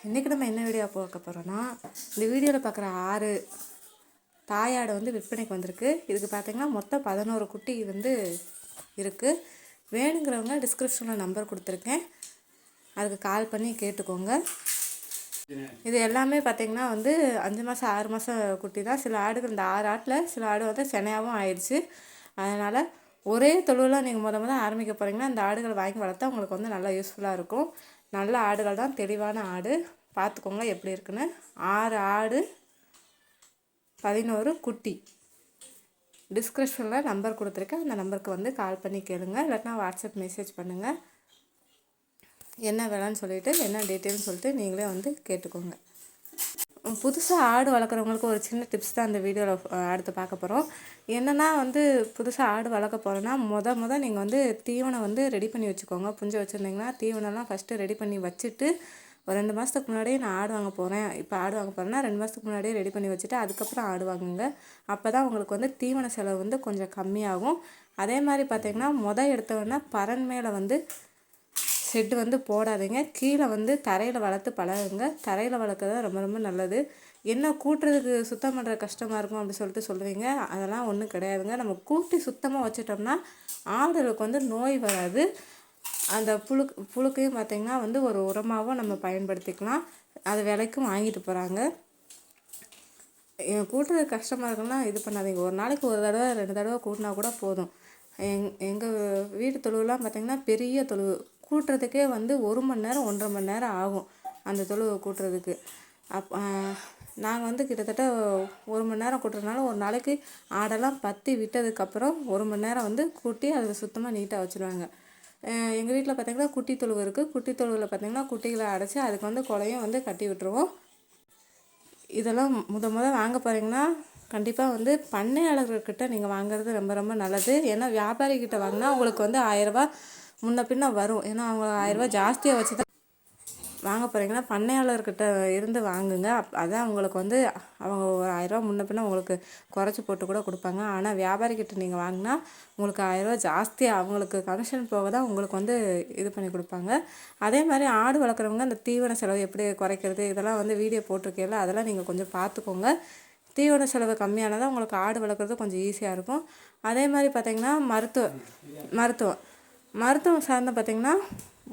இன்றைக்கி நம்ம என்ன வீடியோ பார்க்க போகிறோன்னா, இந்த வீடியோவில் பார்க்குற 6 தாயாடு வந்து விற்பனைக்கு வந்திருக்கு. இதுக்கு பார்த்திங்கன்னா மொத்தம் 11 குட்டி வந்து இருக்குது. வேணுங்கிறவங்க டிஸ்கிரிப்ஷனில் நம்பர் கொடுத்துருக்கேன், அதுக்கு கால் பண்ணி கேட்டுக்கோங்க. இது எல்லாமே பார்த்திங்கன்னா வந்து 5 மாதம் 6 மாதம் குட்டி தான். சில ஆடுகள் இந்த 6 ஆட்டில் சில ஆடு வந்து செனையாகவும் ஆயிடுச்சு. அதனால் ஒரே தொழுவில் நீங்கள் முத ஆரம்பிக்க போகிறீங்கன்னா இந்த ஆடுகளை வாங்கி வளர்த்தா உங்களுக்கு வந்து நல்லா யூஸ்ஃபுல்லாக இருக்கும். நல்ல ஆடுகள் தான், தெளிவான ஆடு. பார்த்துக்கோங்க எப்படி இருக்குன்னு. 6 ஆடு 11 குட்டி. டிஸ்கிரிப்ஷனில் நம்பர் கொடுத்துருக்கேன், அந்த நம்பருக்கு வந்து கால் பண்ணி கேளுங்க, இல்லாட்டினா வாட்ஸ்அப் மெசேஜ் பண்ணுங்கள். என்ன விலைன்னு சொல்லிவிட்டு என்ன டீட்டெயில்னு சொல்லிட்டு நீங்களே வந்து கேட்டுக்கோங்க. புதுசாக ஆடு வளர்க்குறவங்களுக்கு ஒரு சின்ன டிப்ஸ் தான் இந்த வீடியோவில் அடுத்து பார்க்க போகிறோம். என்னென்னா வந்து புதுசாக ஆடு வளர்க்க போகிறோன்னா முத நீங்கள் வந்து தீவனம் வந்து ரெடி பண்ணி வச்சுக்கோங்க. புஞ்சை வச்சுருந்தீங்கன்னா தீவனம்லாம் ஃபஸ்ட்டு ரெடி பண்ணி வச்சுட்டு, ஒரு 2 மாதத்துக்கு முன்னாடியே நான் ஆடு வாங்க போகிறேன், இப்போ ஆடு வாங்க போகிறேன்னா 2 மாதத்துக்கு முன்னாடியே ரெடி பண்ணி வச்சுட்டு அதுக்கப்புறம் ஆடு வாங்குங்க. அப்போ தான் உங்களுக்கு வந்து தீவன செலவு வந்து கொஞ்சம் கம்மியாகும். அதே மாதிரி பார்த்திங்கன்னா எடுத்தோன்னா பறன் மேலே வந்து ஷெட்டு வந்து போடாதீங்க. கீழே வந்து தரையில் வளர்த்து பழகுங்க. தரையில் வளர்க்குறது ரொம்ப ரொம்ப நல்லது. என்ன கூட்டுறதுக்கு சுத்தம் பண்ணுற கஷ்டமாக இருக்கும் அப்படி சொல்லிட்டு சொல்கிறீங்க, அதெல்லாம் ஒன்றும் கிடையாதுங்க. நம்ம கூட்டி சுத்தமாக வச்சிட்டோம்னா ஆடுகளுக்கு வந்து நோய் வராது. அந்த புழுக்கையும் பார்த்திங்கன்னா வந்து ஒரு உரமாகவும் நம்ம பயன்படுத்திக்கலாம். அது விலைக்கும் வாங்கிட்டு போகிறாங்க. கூட்டுறது கஷ்டமாக இருக்குன்னா இது பண்ணாதீங்க. ஒரு நாளைக்கு ஒரு தடவை 2 தடவை கூட்டினா கூட போதும். எங்கள் வீட்டு தொழுவெலாம் பார்த்திங்கன்னா பெரிய தொழுவு. கூட்டுறதுக்கே வந்து 1 மணி நேரம் 1.5 மணி நேரம் ஆகும் அந்த தொழுவை கூட்டுறதுக்கு. நாங்கள் வந்து கிட்டத்தட்ட 1 மணி நேரம் கூட்டுறதுனால ஒரு நாளைக்கு ஆடெல்லாம் பற்றி விட்டதுக்கப்புறம் 1 மணி நேரம் வந்து கூட்டி அதை சுத்தமாக நீட்டாக வச்சுருவாங்க. எங்கள் வீட்டில் பார்த்திங்கன்னா குட்டி தொழுவு இருக்குது. குட்டி தொழுவில் பார்த்திங்கன்னா குட்டிகளை அடைச்சி அதுக்கு வந்து குலையும் வந்து கட்டி விட்டுருவோம். இதெல்லாம் முத வாங்க போகிறீங்கன்னா கண்டிப்பாக வந்து பண்ணையாளர்கிட்ட நீங்கள் வாங்குறது ரொம்ப ரொம்ப நல்லது. ஏன்னா வியாபாரிக்கிட்ட வாங்கினா உங்களுக்கு வந்து 1000 ரூபா முன்ன பின்ன வரும். ஏன்னா அவங்க 1000 ரூபா ஜாஸ்தியாக வச்சு தான் வாங்க போகிறீங்கன்னா பண்ணையாளர்கிட்ட இருந்து வாங்குங்க. அதான் உங்களுக்கு வந்து அவங்க ஒரு 1000 ரூபா முன்ன பின்ன உங்களுக்கு குறைச்சி போட்டு கூட கொடுப்பாங்க. ஆனால் வியாபாரிக்கிட்ட நீங்கள் வாங்கினா உங்களுக்கு 1000 ரூபா ஜாஸ்தியாக அவங்களுக்கு கமிஷன் போக தான் உங்களுக்கு வந்து இது பண்ணி கொடுப்பாங்க. அதே மாதிரி ஆடு வளர்க்குறவங்க அந்த தீவன செலவு எப்படி குறைக்கிறது இதெல்லாம் வந்து வீடியோ போட்டிருக்கேன்ல, அதெல்லாம் நீங்கள் கொஞ்சம் பார்த்துக்கோங்க. தீவன செலவு கம்மியானதான் உங்களுக்கு ஆடு வளர்க்குறது கொஞ்சம் ஈஸியாக இருக்கும். அதே மாதிரி பார்த்திங்கன்னா மருத்துவம் சார்ந்த பார்த்திங்கன்னா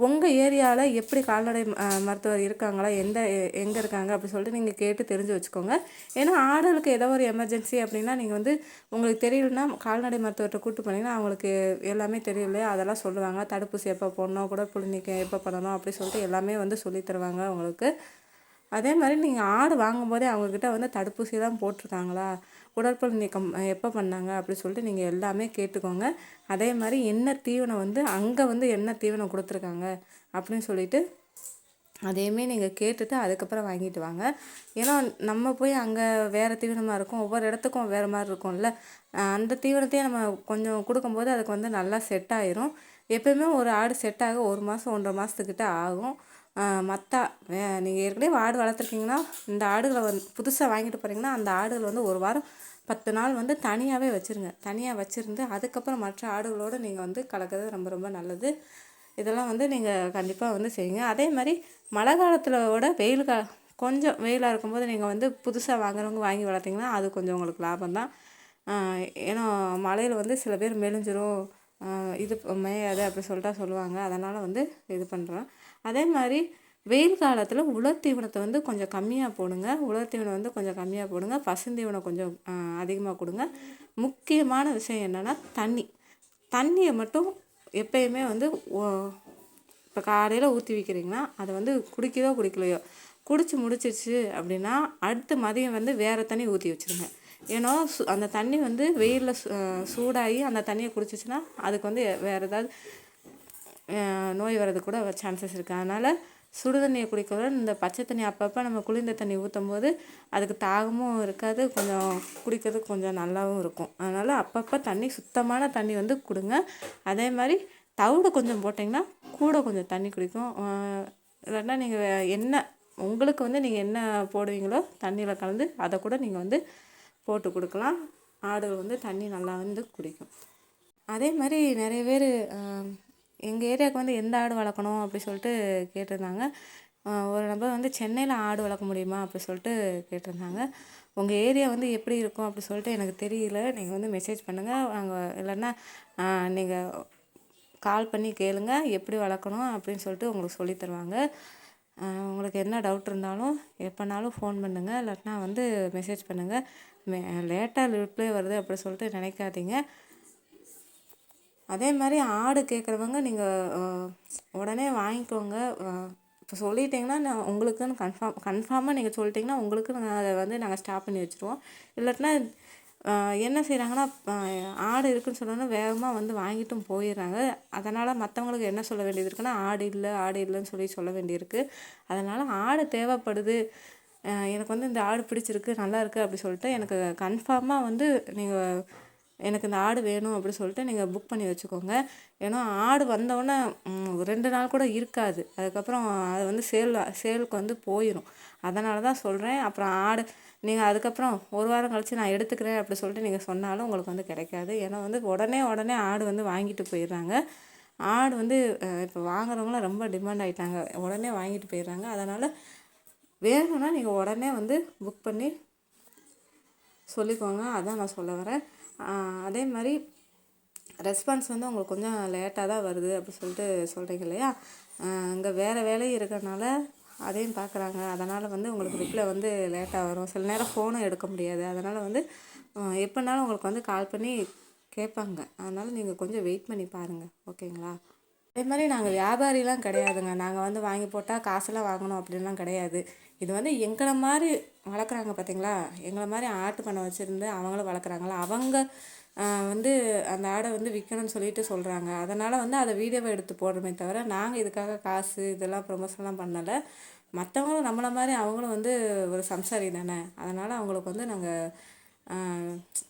உங்கள் ஏரியாவில் எப்படி கால்நடை மருத்துவர் இருக்காங்களா, எங்கே இருக்காங்க அப்படி சொல்லிட்டு நீங்கள் கேட்டு தெரிஞ்சு வச்சுக்கோங்க. ஏன்னா ஆடுகளுக்கு ஏதோ ஒரு எமர்ஜென்சி அப்படின்னா நீங்கள் வந்து உங்களுக்கு தெரியலன்னா கால்நடை மருத்துவர்கிட்ட கூப்பிட்டு போனீங்கன்னா அவங்களுக்கு எல்லாமே தெரியும் இல்லையா, அதெல்லாம் சொல்லுவாங்க. தடுப்பூசி எப்போ போடணும், குடற்புழு நீக்கம் எப்போ பண்ணணும் அப்படி சொல்லிட்டு எல்லாமே வந்து சொல்லி தருவாங்க உங்களுக்கு. அதே மாதிரி நீங்கள் ஆடு வாங்கும்போதே அவங்கக்கிட்ட வந்து தடுப்பூசியெல்லாம் போட்டிருக்காங்களா, குடற்புழு நீக்கம் எப்போ பண்ணாங்க அப்படி சொல்லிட்டு நீங்கள் எல்லாமே கேட்டுக்கோங்க. அதே மாதிரி என்ன தீவனம் வந்து அங்கே வந்து என்ன தீவனம் கொடுத்துருக்காங்க அப்படின்னு சொல்லிவிட்டு அதையுமே நீங்கள் கேட்டுட்டு அதுக்கப்புறம் வாங்கிட்டு வாங்க. ஏன்னா நம்ம போய் அங்கே வேறு தீவனமாக இருக்கும், ஒவ்வொரு இடத்துக்கும் வேறு மாதிரி இருக்கும்ல. அந்த தீவனத்தையே நம்ம கொஞ்சம் கொடுக்கும்போது அதுக்கு வந்து நல்லா செட் ஆயிரும். எப்போயுமே ஒரு ஆடு செட் ஆக 1 மாதம் 1.5 மாதத்துக்கிட்ட ஆகும். நீங்கள் ஏற்கனவே ஆடு வளர்த்துருக்கீங்கன்னா இந்த ஆடுகளை வந்து புதுசாக வாங்கிட்டு போகிறீங்கன்னா அந்த ஆடுகள் வந்து 1 வாரம் 10 நாள் வந்து தனியாகவே வச்சுருங்க. தனியாக வச்சுருந்து அதுக்கப்புறம் மற்ற ஆடுகளோடு நீங்கள் வந்து கலக்கிறது ரொம்ப ரொம்ப நல்லது. இதெல்லாம் வந்து நீங்கள் கண்டிப்பாக வந்து செய்யுங்க. அதே மாதிரி மழை காலத்தில் கொஞ்சம் வெயிலாக இருக்கும்போது நீங்கள் வந்து புதுசாக வாங்குறவங்க வாங்கி வளர்த்திங்கன்னா அது கொஞ்சம் உங்களுக்கு லாபம் தான். ஏன்னா மழையில் வந்து சில பேர் மெலிஞ்சிரும், இது மேயாது அப்படி சொல்லுவாங்க. அதனால் வந்து இது பண்ணுறோம். அதே மாதிரி வெயில் காலத்தில் உலர் தீவனத்தை வந்து கொஞ்சம் கம்மியாக போடுங்க. உலர் தீவனம் வந்து கொஞ்சம் கம்மியாக போடுங்க. பசுந்தீவனம் கொஞ்சம் அதிகமாக கொடுங்க. முக்கியமான விஷயம் என்னென்னா தண்ணியை மட்டும் எப்பயுமே வந்து இப்போ காலையில் ஊற்றி வைக்கிறீங்கன்னா அதை வந்து குடிக்கலையோ குடிச்சு முடிச்சிருச்சு அப்படின்னா அடுத்த மதியம் வந்து வேறு தண்ணி ஊற்றி வச்சுருங்க. ஏன்னா அந்த தண்ணி வந்து வெயிலில் சூடாகி அந்த தண்ணியை குடிச்சிச்சுன்னா அதுக்கு வந்து வேறு ஏதாவது நோய் வர்றது கூட சான்சஸ் இருக்குது. அதனால் சுடு தண்ணியை குடிக்கிறத இந்த பச்சை தண்ணி அப்பப்போ நம்ம குளிர்ந்த தண்ணி ஊற்றும் போது அதுக்கு தாகமும் இருக்காது, கொஞ்சம் குடிக்கிறதுக்கு கொஞ்சம் நல்லாவும் இருக்கும். அதனால் அப்பப்போ சுத்தமான தண்ணி வந்து கொடுங்க. அதே மாதிரி தவிடு கொஞ்சம் போட்டிங்கன்னா கூட கொஞ்சம் தண்ணி குடிக்கும். இல்லைன்னா நீங்கள் என்ன உங்களுக்கு வந்து நீங்கள் என்ன போடுவீங்களோ தண்ணியில் கலந்து அதை கூட நீங்கள் வந்து போட்டு கொடுக்கலாம். ஆடுகள் வந்து தண்ணி நல்லா வந்து குடிக்கும். அதே மாதிரி நிறைய பேர் எங்கள் ஏரியாவுக்கு வந்து எந்த ஆடு வளர்க்கணும் அப்படி சொல்லிட்டு கேட்டிருந்தாங்க. ஒரு நபர் வந்து சென்னையில் ஆடு வளர்க்க முடியுமா அப்படி சொல்லிட்டு கேட்டிருந்தாங்க. உங்கள் ஏரியா வந்து எப்படி இருக்கும் அப்படி சொல்லிட்டு எனக்கு தெரியல. நீங்கள் வந்து மெசேஜ் பண்ணுங்கள். அங்கே இல்லைன்னா நீங்கள் கால் பண்ணி கேளுங்க எப்படி வளர்க்கணும் அப்படின்னு சொல்லிட்டு உங்களுக்கு சொல்லி தருவாங்க. உங்களுக்கு என்ன டவுட் இருந்தாலும் எப்போனாலும் ஃபோன் பண்ணுங்கள், இல்லாட்டினா வந்து மெசேஜ் பண்ணுங்கள். லேட்டாக ரிப்ளை வருது அப்படி சொல்லிட்டு நினைக்காதீங்க. அதே மாதிரி ஆடு கேட்குறவங்க நீங்கள் உடனே வாங்கிக்கோங்க. இப்போ சொல்லிட்டிங்கன்னா நான் உங்களுக்குன்னு கன்ஃபார்மாக நீங்கள் சொல்லிட்டிங்கன்னா உங்களுக்கு அதை வந்து நாங்கள் ஸ்டாப் பண்ணி வச்சுருவோம். இல்லாட்டினா என்ன செய்கிறாங்கன்னா ஆடு இருக்குதுன்னு சொன்னோன்னா வேகமாக வந்து வாங்கிட்டும் போயிடுறாங்க. அதனால் மற்றவங்களுக்கு என்ன சொல்ல வேண்டியது இருக்குன்னா ஆடு இல்லைன்னு சொல்ல வேண்டியிருக்கு. அதனால் ஆடு தேவைப்படுது, எனக்கு வந்து இந்த ஆடு பிடிச்சிருக்கு நல்லா இருக்குது அப்படி சொல்லிட்டு எனக்கு கன்ஃபார்மாக வந்து நீங்கள் எனக்கு இந்த ஆடு வேணும் அப்படி சொல்லிட்டு நீங்கள் புக் பண்ணி வச்சுக்கோங்க. ஏன்னா ஆடு வந்தோடனே 2 நாள் கூட இருக்காது. அதுக்கப்புறம் அது வந்து சேலுக்கு வந்து போயிடும். அதனால தான் சொல்கிறேன். அப்புறம் ஆடு நீங்கள் அதுக்கப்புறம் 1 வாரம் கழித்து நான் எடுத்துக்கிறேன் அப்படி சொல்லிட்டு நீங்கள் சொன்னாலும் உங்களுக்கு வந்து கிடைக்காது. ஏன்னா வந்து உடனே ஆடு வந்து வாங்கிட்டு போயிடுறாங்க. ஆடு வந்து இப்போ வாங்குறவங்களாம் ரொம்ப டிமாண்ட் ஆகிட்டாங்க, உடனே வாங்கிட்டு போயிடுறாங்க. அதனால் வேணும்னா நீங்கள் உடனே வந்து புக் பண்ணி சொல்லிக்கோங்க. அதான் நான் சொல்ல வரேன். அதே மாதிரி ரெஸ்பான்ஸ் வந்து உங்களுக்கு கொஞ்சம் லேட்டாக தான் வருது அப்படி சொல்லிட்டு சொல்கிறீங்க இல்லையா, இங்கே வேறு வேலையும் இருக்கிறனால அதையும் பார்க்குறாங்க. அதனால் வந்து உங்களுக்கு ரிப்ளை வந்து லேட்டாக வரும். சில நேரம் ஃபோனும் எடுக்க முடியாது. அதனால் வந்து எப்போனாலும் உங்களுக்கு வந்து கால் பண்ணி கேட்பாங்க. அதனால் நீங்கள் கொஞ்சம் வெயிட் பண்ணி பாருங்கள், ஓகேங்களா? அதே மாதிரி நாங்கள் வியாபாரிலாம் கிடையாதுங்க. நாங்கள் வந்து வாங்கி போட்டால் காசெல்லாம் வாங்கணும் அப்படின்லாம் கிடையாது. இது வந்து எங்களை மாதிரி வளர்க்குறாங்க பார்த்தீங்களா, எங்களை மாதிரி ஆட்டு பண்ணை வச்சுருந்து அவங்களும் வளர்க்குறாங்களா, அவங்க வந்து அந்த ஆடை வந்து விற்கணும்னு சொல்லிட்டு சொல்கிறாங்க. அதனால் வந்து அதை வீடியோவை எடுத்து போடுறோமே தவிர நாங்கள் இதுக்காக காசு இதெல்லாம் ப்ரொமோஷன்லாம் பண்ணலை. மற்றவங்களும் நம்மளை மாதிரி அவங்களும் வந்து ஒரு சம்சாரி தானே. அதனால் அவங்களுக்கு வந்து நாங்கள்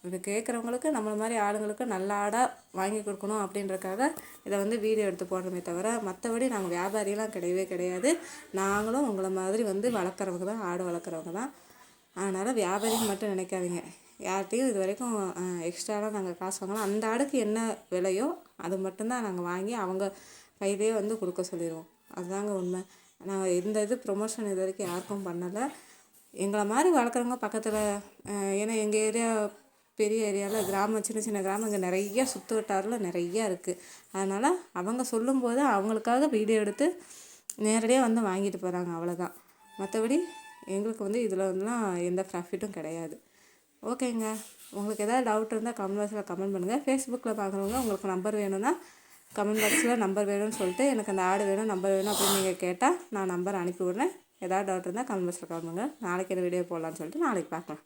இது கேட்குறவங்களுக்கு நம்மளை மாதிரி ஆளுங்களுக்கு நல்ல ஆடாக வாங்கி கொடுக்கணும் அப்படின்றக்காக இதை வந்து வீடியோ எடுத்து போடுறோமே தவிர மற்றபடி நாங்கள் வியாபாரியெலாம் கிடையவே கிடையாது. நாங்களும் உங்களை மாதிரி வந்து வளர்க்குறவங்க தான், ஆடு வளர்க்குறவங்க தான். அதனால் வியாபாரின்னு மட்டும் நினைக்காதீங்க. யார்கிட்டையும் இது வரைக்கும் எக்ஸ்ட்ராலாம் நாங்கள் காசு வாங்கலாம். அந்த ஆடுக்கு என்ன விலையோ அது மட்டும்தான் நாங்கள் வாங்கி அவங்க கையிலே வந்து கொடுக்க சொல்லிடுவோம். அதுதாங்க உண்மை. நாங்கள் எந்த ப்ரொமோஷன் இது வரைக்கும் யாருக்கும் பண்ணலை. எங்களை மாதிரி வளர்க்குறவங்க பக்கத்தில், ஏன்னா எங்கள் ஏரியா பெரிய ஏரியாவில் சின்ன சின்ன கிராமம் இங்கே நிறைய சுற்று வட்டாரில் நிறையா இருக்குது. அதனால் அவங்க சொல்லும்போது அவங்களுக்காக வீடியோ எடுத்து நேரடியாக வந்து வாங்கிட்டு போகிறாங்க, அவ்வளோதான். மற்றபடி எங்களுக்கு வந்து இதில் வந்துலாம் எந்த ப்ராஃபிட்டும் கிடையாது. ஓகேங்க. உங்களுக்கு எதாவது டவுட் இருந்தால் கமெண்ட் பாக்ஸில் கமெண்ட் பண்ணுங்கள். ஃபேஸ்புக்கில் பார்க்குறவங்க உங்களுக்கு நம்பர் வேணும்னா கமெண்ட் பாக்ஸில் நம்பர் வேணும்னு சொல்லிட்டு எனக்கு அந்த ஆடு வேணும் நம்பர் வேணும் அப்படின்னு நீங்கள் கேட்டால் நான் நம்பர் அனுப்பி விட்றேன். ஏதாவது டவுட் இருந்தால் கமெண்ட் பாக்ஸில் கமெண்ட் பண்ணுங்கள். நாளைக்கு என்ன வீடியோ போடலான்னு சொல்லிட்டு நாளைக்கு பார்க்கலாம்.